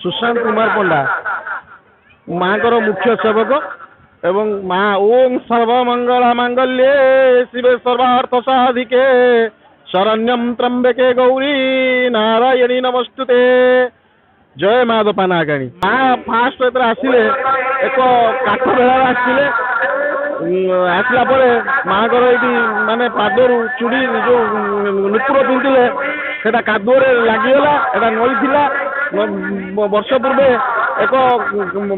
सुशांत कुमार पंडा माँ मुख्य सेवक एवं माँ ओम सर्वमंगल मांगल्ये शिवे सर्वार्थ साधिके शरण्यम त्र्यंबके गौरी नारायणी नमस्तुते। जय माँ दपानागाणी माँ फास्ट आसिले एक काठ बेला आसिले आसला माँ ये माने पादर चूड़ी जो नुपुर पिंधिले से कादुअ लगिगला एटा नई थिला वर्ष पूर्वे एक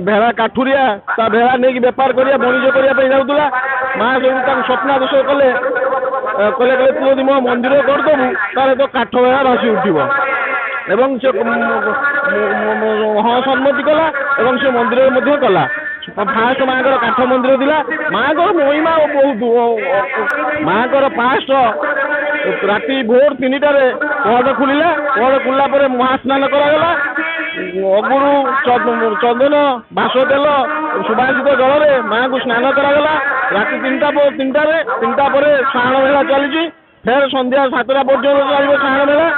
भेड़ा काठुरिया ता भेड़ा नहीं बेपार करिया बणिज करने जाऊला माँ जो स्वप्नादेश कले कले तू यदि मो मंदिर करदेबू ताले तो काठ भेड़ा भासी उठिब एवं से हाँ सम्मति कला एवं से मंदिर कला फास्ट माँ काठ मंदिर दिला माँ महिमा बहुत माँ फास्ट राति भोर 3टार पहड़ खुलिला पहड़ खुलला महास्नान करागला अगुरु चंदन बास तेल सुबासित जल माँ को स्नान करागला राति 3टा पर साण मेला चली फेर संध्या 7टा पर्यटन चलो साण मेला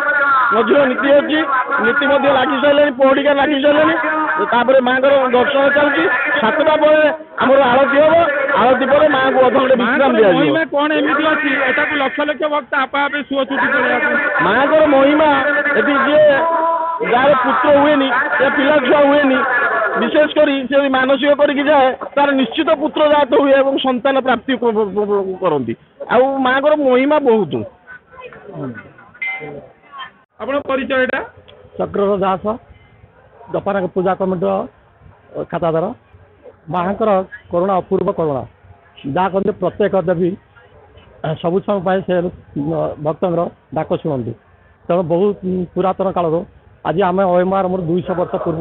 मझे नीति अच्छी नीति लगी सारे पहड़िका लगी सारे माँ दर्शन चलती 7टा पर आम आरती हम आरती पर माँ को अधघंटे विश्राम दिया कौन एमती अच्छी लक्ष लक्ष भक्त आपे शुआ माँ को महिमा ये जी जार पुत्र हुए पिला छुआ हुए विशेषकर से मानसिक करके जाए तार निश्चित पुत्र जात हुए और संतान प्राप्ति करती आ माँ को महिमा बहुत। आप परिचय चक्रधर दास दपाना पूजा कमिटी खातादार माँ करुणा अपूर्व करुणा जहाँ कहते प्रत्येक देवी सबु समय से भक्त डाक शुणती तेणु बहुत पुरातन काल आज आम ओएमआर मोर 200 वर्ष पूर्व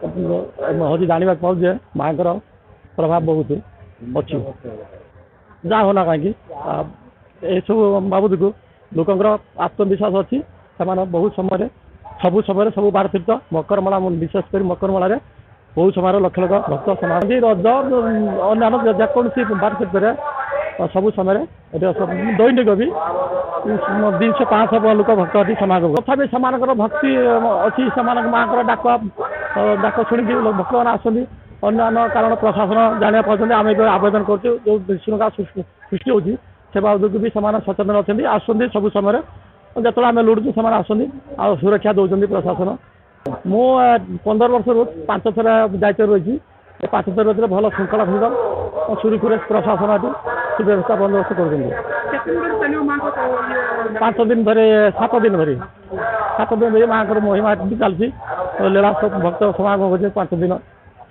हूँ जानवा पाऊे माँ प्रभाव बहुत अच्छी जहाँ होना कहीं सब बाबद को लोकंर आत्मविश्वास अच्छी से बहुत समय सबु समय सब बार तीर्थ मकरमाला विशेषकर मकरमाल बहुत समय लक्ष लक्ष भक्त समाज रज अन्य जेकोसी बार तीर्थ सबु समय दैनिक भी 200-500 लोक भक्त अच्छी समागम तथा से भक्ति अच्छी से माँ डाक डाक शुणी भक्त मैंने आसती अन्य कारण प्रशासन जाना पाते आम आवेदन करूँ जो विशृंखला सृष्टि होती से बाबद भी सचेतन अच्छे आसती सब समय जो आम लुड़ू से आसती आ सुरक्षा दौरान प्रशासन मु 15 वर्ष 5 थर दायित्व रही 5 थर भर भल श्रृंखला सहित सुरखुरे प्रशासन सुव्यवस्था बंदोबस्त कर 5 दिन धरे 7 दिन धरी माँ महिमा चलती लीला भक्त समागम हो 5 दिन।